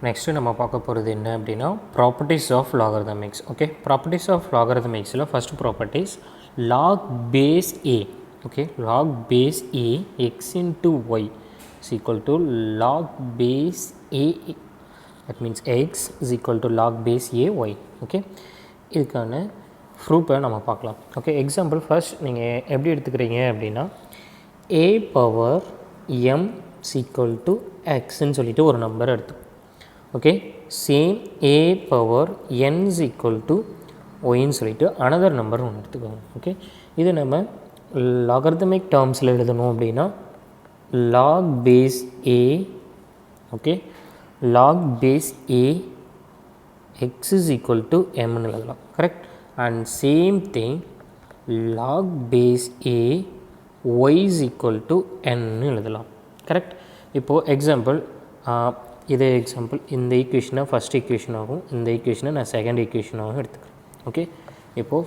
Next நம்ம பார்க்க போகிறது என்ன அப்படின்னா properties of logarithmics. Okay, properties of லாகரிதமிக்ஸில் first properties log base A. Okay, log base A X into Y is equal to log base A, that means X is equal to log base A Y. Okay, இதுக்கான ப்ரூஃபை நம்ம பார்க்கலாம். Okay, example first நீங்கள் எப்படி எடுத்துக்கிறீங்க அப்படின்னா ஏ power m equal to எக்ஸ்ன்னு சொல்லிட்டு ஒரு நம்பர் எடுத்து. Okay, same a power n is equal to ஒயின்னு சொல்லிட்டு அனதர் நம்பர் ஒன்று எடுத்துக்கோங்க. ஓகே, இது நம்ம லாகரிதமிக் டேர்ம்ஸில் எழுதணும் அப்படின்னா log base A, okay, log base A X is equal to எம்னு எழுதலாம். Correct. And same thing log base A Y is equal to என்னு எழுதலாம். கரெக்ட். இப்போது எக்ஸாம்பிள், இதே எக்ஸாம்பிள் இந்த ஈக்குவேஷனை ஃபஸ்ட் ஈக்குவேஷன் ஆகும், இந்த ஈக்குவேஷனை நான் செகண்ட் ஈக்குவேஷனாகவும் எடுத்துக்கிறேன். ஓகே, இப்போது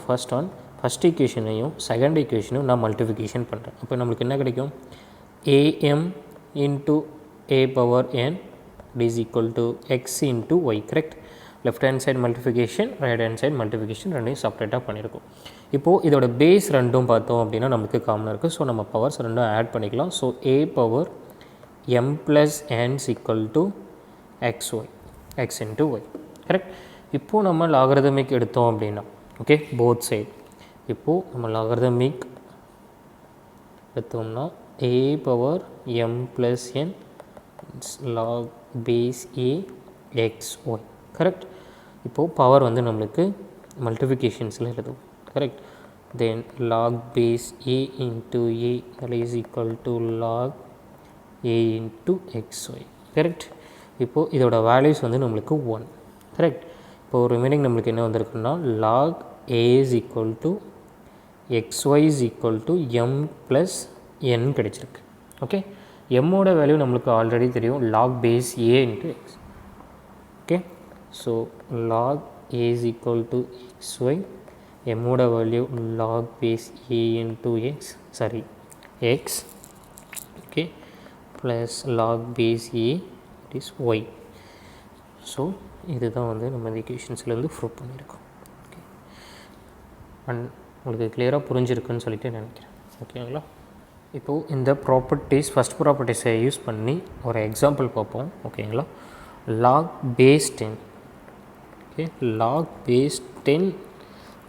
ஃபஸ்ட் ஈக்குவேஷனையும் செகண்ட் ஈக்குவேஷனையும் நான் மல்டிஃபிகேஷன் பண்ணுறேன். அப்போ நம்மளுக்கு என்ன கிடைக்கும்? A m into a power n is equal to x into y. Correct. Left hand side multiplication, right hand side multiplication ரெண்டையும் செப்பரேட்டாக பண்ணியிருக்கோம். இப்போது இதோட பேஸ் ரெண்டும் பார்த்தோம் அப்படின்னா நம்மளுக்கு காமனாக இருக்குது. ஸோ நம்ம பவர்ஸ் ரெண்டும் ஆட் பண்ணிக்கலாம். So a power m plus n is equal to xy, x into y. Correct. இப்போது நம்ம லாகரிதமிக் எடுத்தோம் அப்படின்னா, ஓகே, போத் சைட். இப்போது நம்ம லாகரிதமிக் எடுத்தோம்னா a power m plus n log base a xy. Correct. இப்போது பவர் வந்து நம்மளுக்கு மல்டிஃபிகேஷன்ஸில் எழுதுவோம். Correct. Then log base a into a that is equal to log a into xy. Correct. இப்போது இதோட values வந்து நம்மளுக்கு 1. கரெக்ட். இப்போது ரிமைனிங் நம்மளுக்கு என்ன வந்திருக்குன்னா log a is equal to xy is equal to m plus n கிடைச்சிருக்கு. Okay, எம்மோட வேல்யூ நம்மளுக்கு ஆல்ரெடி தெரியும், log base a into x. Okay, so log a is equal to xy, எம்மோட value log base a into x, sorry x. Okay, plus log base a is y. So இதுதான் வந்து நம்ம இந்த ஈக்குவேஷன்ஸ்லேருந்து prove பண்ணியிருக்கோம். Okay, and உங்களுக்கு கிளியராக புரிஞ்சிருக்குன்னு சொல்லிட்டு நினைக்கிறேன். ஓகேங்களா? இப்போது இந்த ப்ராப்பர்ட்டிஸ், ஃபஸ்ட் ப்ராப்பர்ட்டிஸை யூஸ் பண்ணி ஒரு எக்ஸாம்பிள் பார்ப்போம். ஓகேங்களா? log base 10. Okay, log base 10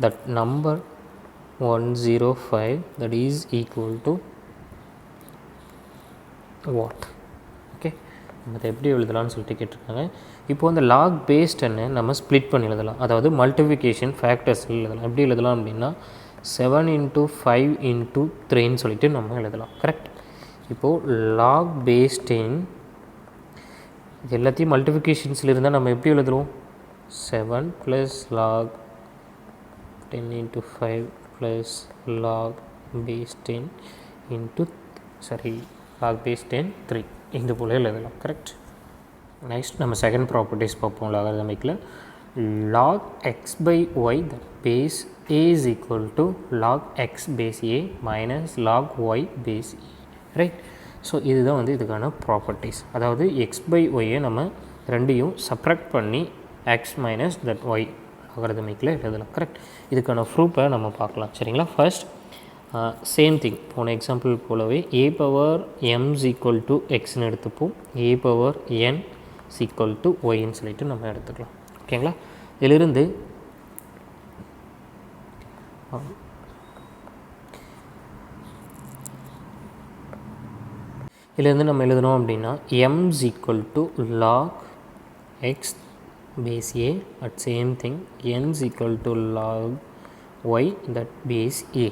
that number 105 that is equal to what? Okay, நம்ம அதை எப்படி எழுதலாம்னு சொல்லிட்டு கேட்டிருக்காங்க. இப்போது அந்த லாக் பேஸ் 10 நம்ம ஸ்ப்ளிட் பண்ணி எழுதலாம். அதாவது மல்டிஃபிகேஷன் ஃபேக்டர்ஸ் எழுதலாம். எப்படி எழுதலாம் அப்படின்னா 7 into 5 into 3ன்னு சொல்லிட்டு நம்ம எழுதலாம். கரெக்ட். இப்போது லாக் பேஸ் 10 இது எல்லாத்தையும் மல்டிஃபிகேஷன்ஸில் இருந்தால் நம்ம எப்படி எழுதுவோம்? 7 + log 10 into 5 plus log base 10 into log base 10 3 இந்த போல எழுதலாம். கரெக்ட். நெக்ஸ்ட் நம்ம செகண்ட் ப்ராப்பர்ட்டிஸ் பார்ப்போம் லாகரிதமிக்கில். log x by y that base a is equal to log x base a minus log y base a. Right. So இதுதான் வந்து இதுக்கான properties. அதாவது x by yயை நம்ம ரெண்டையும் சப்ராக்ட் பண்ணி x minus that y லாகரிதமிக்கில் எழுதலாம். Correct. இதுக்கான ப்ரூஃபை நம்ம பார்க்கலாம். சரிங்களா? ஃபர்ஸ்ட் சேம் திங் போன எக்ஸாம்பிள் போலவே a power m equal to எக்ஸ்ன்னு எடுத்துப்போம், a power n equal to ஒய்ன்னு சொல்லிட்டு நம்ம எடுத்துக்கலாம். ஓகேங்களா? இதிலிருந்து நம்ம எழுதணும் அப்படின்னா m equal to log x base a and same thing n equal to log y that base a.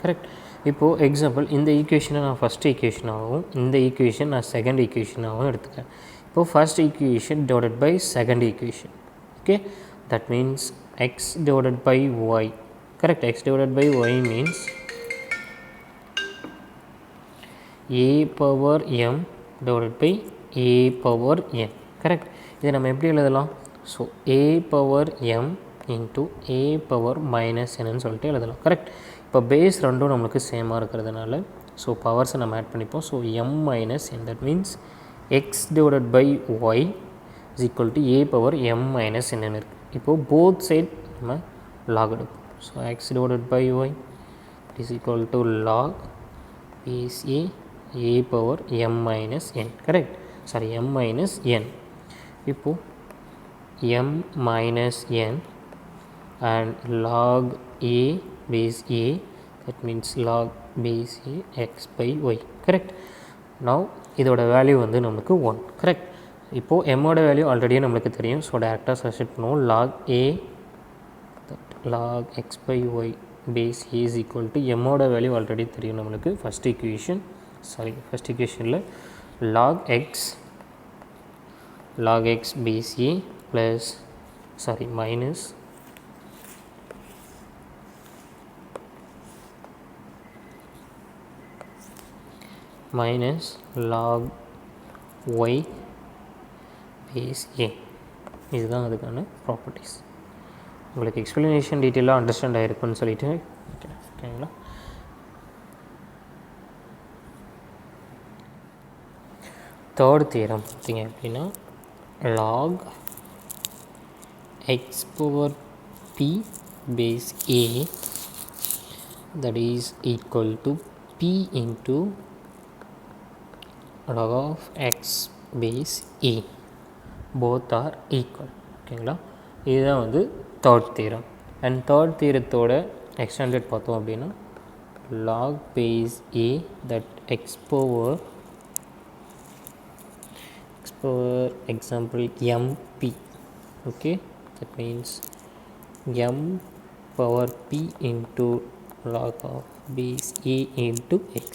Correct. இப்போது எக்ஸாம்பிள் இந்த ஈக்குவேஷனை நான் ஃபஸ்ட் ஈக்குவேஷனாகவும் இந்த ஈக்குவேஷன் நான் செகண்ட் ஈக்குவேஷனாகவும் எடுத்துக்கிறேன். இப்போது first equation divided by second equation. Okay, that means x divided by y. Correct. X divided by y means a power m divided by a power n. Correct. இதை நம்ம எப்படி எழுதலாம்? So a power m into a power minus என்னன்னு சொல்லிட்டு எழுதலாம். Correct. இப்போ base ரெண்டும் நம்மளுக்கு சேமாக இருக்கிறதுனால ஸோ பவர்ஸை நம்ம ஆட் பண்ணிப்போம். So m minus n, that means x divided by y is equal to a power m minus n இருக்கு. இப்போ both side நம்ம log எடுப்போம். So x divided by y is equal to log base a power m minus n, correct? Sorry, m minus n. இப்போ m minus n and log a base a, that means log base a x by y, correct? Now இதோட value வந்து நமக்கு 1, correct? இப்போ m ஓட value already நமக்கு தெரியும். So டேரெக்டாக substitute பண்ணுவோம். log a log x by y base a is equal to m ஓட வேல்யூ ஆல்ரெடி தெரியும் நம்மளுக்கு. ஃபஸ்ட் ஈக்குவேஷனில் log x base a plus minus log y base a. இதுதான் அதுக்கான ப்ராப்பர்ட்டிஸ். உங்களுக்கு எக்ஸ்ப்ளனேஷன் டீட்டெயிலாக அண்டர்ஸ்டாண்ட் ஆகிருக்குன்னு சொல்லிட்டு ஓகேங்களா. தேர்ட் தியரம் பார்த்திங்க அப்படின்னா log x power p base a that is equal to p into log of x base a, both are equal. ஓகேங்களா. இதுதான் வந்து தேர்ட் தியரம். அண்ட் தேர்ட் தியரத்தோட எக்ஸ்டெண்டட் பார்த்தோம் அப்படின்னா log base a that x power example mp, okay, that means m power p into log of base a into x.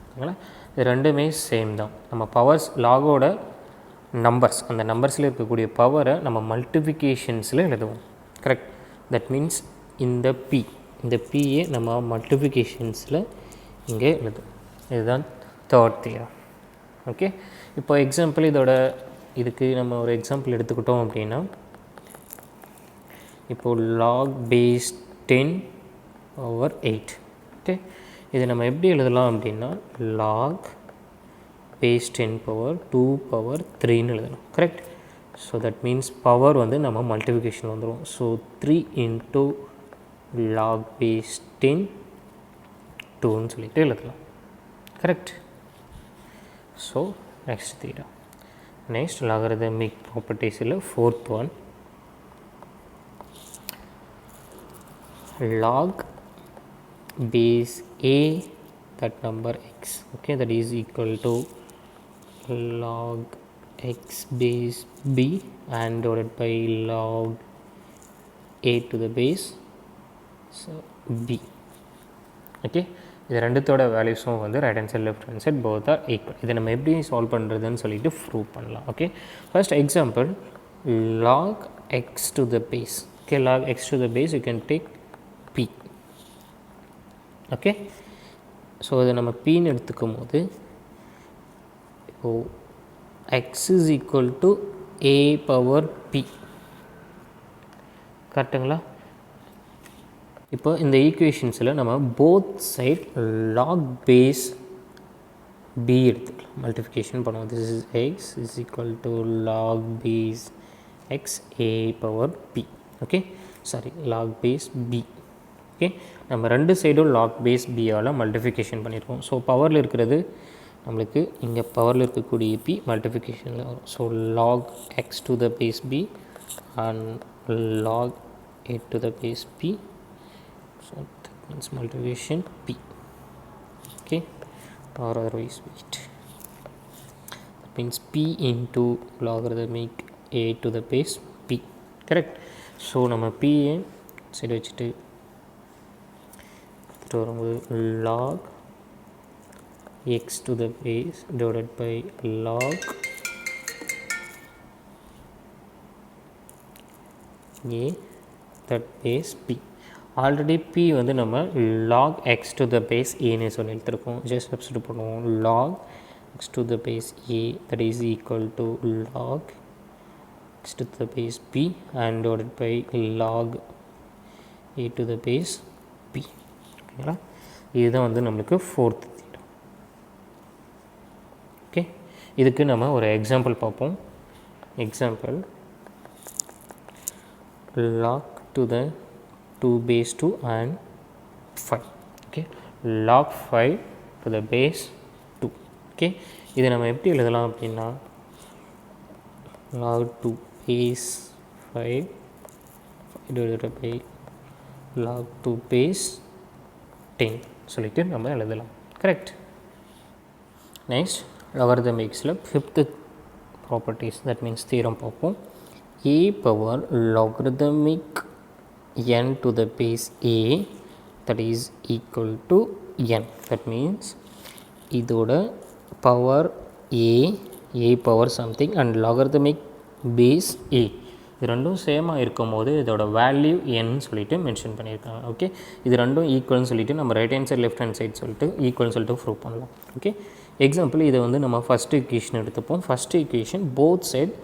ஓகேங்களா. இது ரெண்டுமே same தான். நம்ம பவர்ஸ் லாகோட நம்பர்ஸ், அந்த நம்பர்ஸில் இருக்கக்கூடிய பவரை நம்ம மல்டிஃபிகேஷன்ஸில் எழுதுவோம், கரெக்ட்? தட் மீன்ஸ் இந்த பியை நம்ம மல்டிஃபிகேஷன்ஸில் இங்கே எழுதுவோம். இதுதான் தேர்ட் தியரம். ஓகே. இப்போ எக்ஸாம்பிள் இதுக்கு நம்ம ஒரு எக்ஸாம்பிள் எடுத்துக்கிட்டோம் அப்படின்னா, இப்போது log base 10 over 8. ஓகே. இதை நம்ம எப்படி எழுதலாம் அப்படின்னா log base 10 power 2 power 3ன்னு எழுதலாம், correct? So that means power வந்து நம்ம மல்டிஃபிகேஷன் வந்துடும். ஸோ 3 into log base 10 2ன்னு சொல்லிட்டு எழுதலாம், correct? So next theorem. Next logarithmic ப்ராப்பர்ட்டிஸில் fourth one, log base a that number x, okay, that is equal to log x base b and divided by log a to the base b. Okay. இது ரெண்டுத்தோட வேல்யூஸும் வந்து right hand side left hand side both are equal. இதை நம்ம எப்படி solve பண்ணுறதுன்னு சொல்லிட்டு prove பண்ணலாம். Okay. First example log x to the base. Okay, log x to the base you can take p. Okay. So இதை நம்ம pன்னு எடுத்துக்கும் போது இப்போது x is equal to a power p, கரெக்டுங்களா? இப்போ இந்த ஈக்குவேஷன்ஸில் நம்ம both side log base b எடுத்துக்கலாம், மல்டிஃபிகேஷன் பண்ணுவோம். This is x is equal to log base x a power p. Okay, sorry, log base b. Okay, நம்ம ரெண்டு சைடும் log base b all multiplication பண்ணியிருக்கோம். ஸோ பவரில் இருக்கிறது நம்மளுக்கு இங்கே பவரில் இருக்கக்கூடிய p மல்டிஃபிகேஷனில் வரும். So log x to the base b and log a to the base p. So that means multiplication p. Okay, or otherwise wait. That means p into logarithmic a to the base p. Correct. So நம்ம p side வச்சுட்டு வரும்போது log x to the base divided by log a that base p. Already p வந்து நம்ம log x to the base a சொல்லி எடுத்துருக்கோம். Just substitute பண்ணுவோம். log x to the base a that is equal to log x to the base p and divided by log a to the base p. ஓகேங்களா? இதுதான் வந்து நம்மளுக்கு fourth theorem. Okay, இதுக்கு நம்ம ஒரு எக்ஸாம்பிள் பார்ப்போம். example log to the 2 base 2 and 5. Okay, log 5 to the base 2. Okay, இதை நம்ம எப்படி எழுதலாம் அப்படின்னா log 2 base 5 divided by log 2 base 10 சொல்லிட்டு நம்ம எழுதலாம். கரெக்ட். நெக்ஸ்ட் logarithmicsல fifth properties, that means theorem பார்ப்போம். a power logarithmic n to the base a that is equal to n. that means இதோட power a power something and logarithmic base a இது ரெண்டும் சேமாக இருக்கும் போது இதோட வேல்யூ n சொல்லிட்டு மென்ஷன் பண்ணியிருக்காங்க. ஓகே, இது ரெண்டும் ஈக்குவல்னு சொல்லிட்டு நம்ம right hand side left hand side சொல்லிட்டு ஈக்குவல்னு சொல்லிட்டு ப்ரூவ் பண்ணலாம். ஓகே, எக்ஸாம்பிள் இதை வந்து நம்ம ஃபஸ்ட்டு ஈக்குவேஷன் எடுத்துப்போம். First equation both side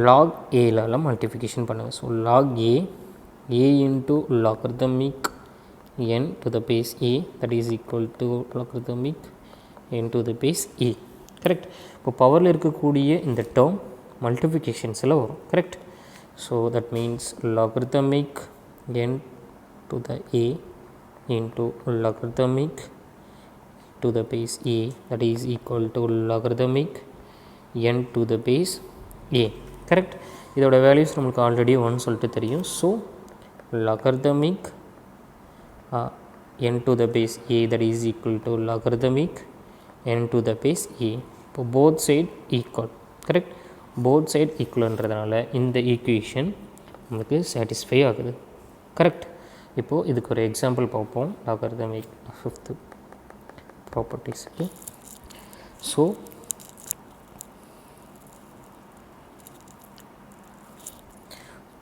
log a multiplication பண்ணுங்கள். So log a into logarithmic n to the base a that is equal to logarithmic n to the base a. Correct. இப்போ பவரில் இருக்கக்கூடிய இந்த term மல்டிஃபிகேஷன்ஸில் வரும். Correct. So that means logarithmic n to the a into logarithmic to the base a that is equal to logarithmic n to the base a. Correct. இதோட values நம்மளுக்கு already 1 சொல்லிட்டு தெரியும். So logarithmic n to the base a that is equal to logarithmic n to the base a. இப்போ both side equal. Correct. Both side ஈக்குவல்ன்றதுனால இந்த equation நமக்கு satisfy ஆகுது. Correct. இப்போது இதுக்கு ஒரு எக்ஸாம்பிள் பார்ப்போம். logarithmic ஃபிஃப்த்து ப்ராப்பர்ட்டிஸுக்கு. So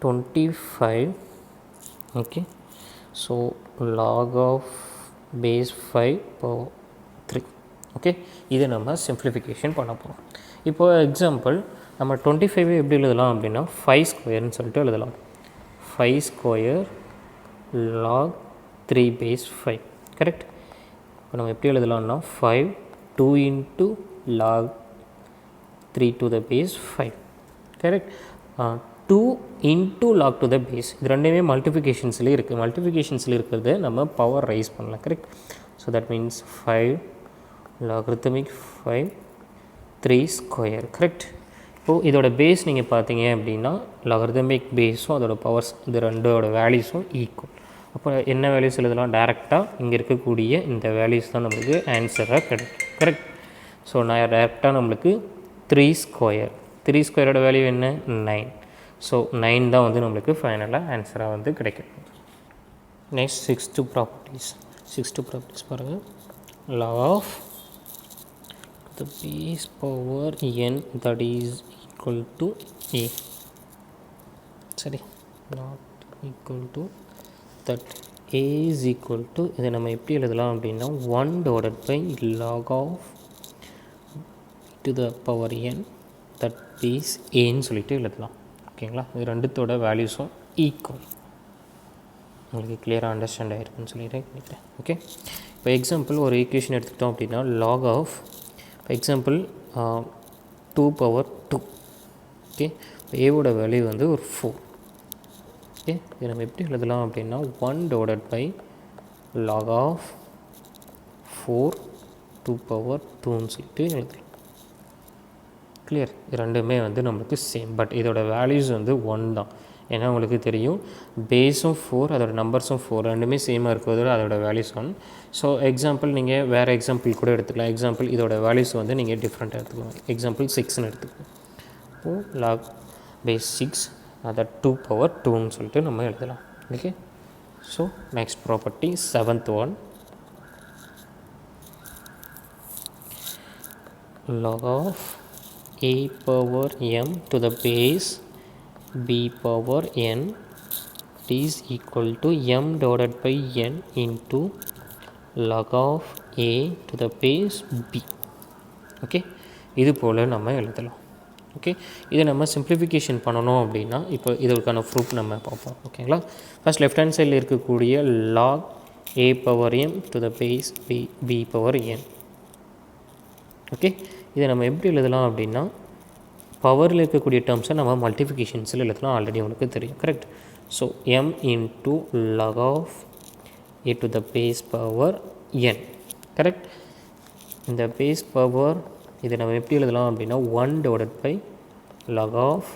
25. okay, so log of base 5 power 3. Okay, இதை நம்ம சிம்பிளிஃபிகேஷன் பண்ண போகிறோம். இப்போ எக்ஸாம்பிள் நம்ம 25 எப்படி எழுதலாம் அப்படின்னா 5 ஸ்கொயர்னு சொல்லிட்டு எழுதலாம். 5 ஸ்கொயர் log 3 base 5. கரெக்ட். இப்போ நம்ம எப்படி எழுதலாம்னா 5 2 into log 3 to the base 5. Correct. 2 into log to the base இது ரெண்டுமே மல்டிஃபிகேஷன்ஸ்லேயே இருக்குது. மல்டிஃபிகேஷன்ஸில் இருக்கிறது நம்ம பவர் ரைஸ் பண்ணலாம். Correct. So that means 5 logarithmic 5 3 square. Correct. இப்போது இதோட பேஸ் நீங்கள் பார்த்தீங்க அப்படின்னா logarithmic பேஸும் அதோட பவர்ஸ் இது ரெண்டோட வேல்யூஸும் ஈக்குவல். அப்போ என்ன வேல்யூஸ் எழுதலாம்? டேரெக்டாக இங்கே இருக்கக்கூடிய இந்த வேல்யூஸ் தான் நம்மளுக்கு ஆன்சராக கிடைக்கும். கரெக்ட். ஸோ நான் டேரெக்டாக நம்மளுக்கு 3 ஸ்கொயர். 3 ஸ்கொயரோட வேல்யூ என்ன? 9. ஸோ 9 தான் வந்து நம்மளுக்கு ஃபைனலாக ஆன்சராக வந்து கிடைக்கும். நெக்ஸ்ட் சிக்ஸ்த்து ப்ராப்பர்ட்டிஸ் பாருங்கள். log of the base power n that is equal to a. சரி, not equal to that a is equal to இதை நம்ம எப்படி எழுதலாம் அப்படின்னா 1 divided by log of to the power n that is aன்னு சொல்லிட்டு எழுதலாம். ஓகேங்களா, இது ரெண்டுத்தோட வேல்யூஸும் ஈக்குவல். உங்களுக்கு கிளியராக அண்டர்ஸ்டாண்ட் ஆகிருக்குன்னு சொல்லிட்டு நினைக்கிறேன். ஓகே, இப்போ எக்ஸாம்பிள் ஒரு ஈக்குவேஷன் எடுத்துக்கிட்டோம் அப்படின்னா log of இப்போ எக்ஸாம்பிள் 2 பவர் 2. ஓகே, இப்போ ஏவோட வேல்யூ வந்து ஒரு 4. ஓகே, இது நம்ம எப்படி எழுதலாம் அப்படின்னா 1 divided by log of 4 2 power 2ன்னு சொல்லிட்டு எழுதலாம். கிளியர். இது ரெண்டுமே வந்து நம்மளுக்கு சேம். பட் இதோட வேல்யூஸ் வந்து 1 தான். ஏன்னா உங்களுக்கு தெரியும் பேஸும் 4 அதோட நம்பர்ஸும் 4 ரெண்டுமே சேமாக இருக்கிறதோட அதோட வேல்யூஸ் 1. ஸோ எக்ஸாம்பிள் நீங்கள் வேறு எக்ஸாம்பிள் கூட எடுத்துக்கலாம். எக்ஸாம்பிள் இதோட வேல்யூஸ் வந்து நீங்கள் டிஃப்ரெண்ட்டாக எடுத்துக்கோங்க. எக்ஸாம்பிள் 6ன்னு எடுத்துக்கோங்க. இப்போது log base 6 அதை 2 பவர் 2ன்னு சொல்லிட்டு நம்ம எழுதலாம். Okay, so next property 7th one. log of a power m to the base b power n is equal to m divided by n into log of a to the base b. Okay, இது போல் நம்ம எழுதலாம். Okay, இதை நம்ம simplification பண்ணணும் அப்படின்னா இப்போ இதற்கான proof நம்ம பார்ப்போம். ஓகேங்களா, ஃபஸ்ட் லெஃப்ட் ஹேண்ட் சைடில் இருக்கக்கூடிய log a power m to the base b power n. Okay, இதை நம்ம எப்படி எழுதலாம் அப்படின்னா பவரில் இருக்கக்கூடிய டேர்ம்ஸை நம்ம மல்டிஃபிகேஷன்ஸில் எழுதலாம், ஆல்ரெடி உங்களுக்கு தெரியும். Correct. So m into log of a to the base power n. Correct. இந்த பேஸ் பவர் இதை நம்ம எப்படி எழுதலாம் அப்படின்னா 1 divided by log of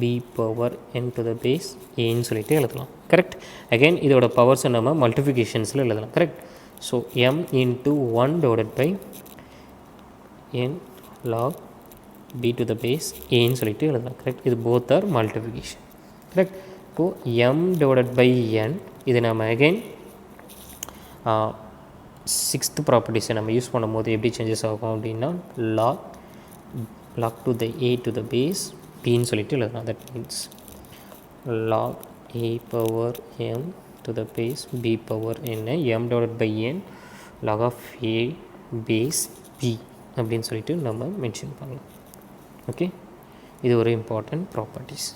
b power n to the base aன்னு சொல்லிட்டு எழுதலாம். கரெக்ட். அகைன் இதோட பவர்ஸை நம்ம மல்டிஃபிகேஷன்ஸில் எழுதலாம். Correct. So m into 1 divided by n log b to the base aன்னு சொல்லிட்டு எழுதலாம். கரெக்ட். இது போத் ஆர் மல்டிஃபிகேஷன். கரெக்ட். இப்போது m divided by n இது நம்ம அகைன் சிக்ஸ்த் ப்ராப்பர்ட்டிஸை நம்ம யூஸ் பண்ணும்போது எப்படி சேஞ்சஸ் ஆகும் அப்படின்னா log to the a to the base bன்னு சொல்லிட்டு எழுதலாம். That means log a power m to the base b power n m divided by n log of a base b அப்படின்னு சொல்லிட்டு நம்ம மென்ஷன் பண்ணலாம். ஓகே, இது ஒரு இம்பார்ட்டன்ட் ப்ராப்பர்ட்டிஸ்.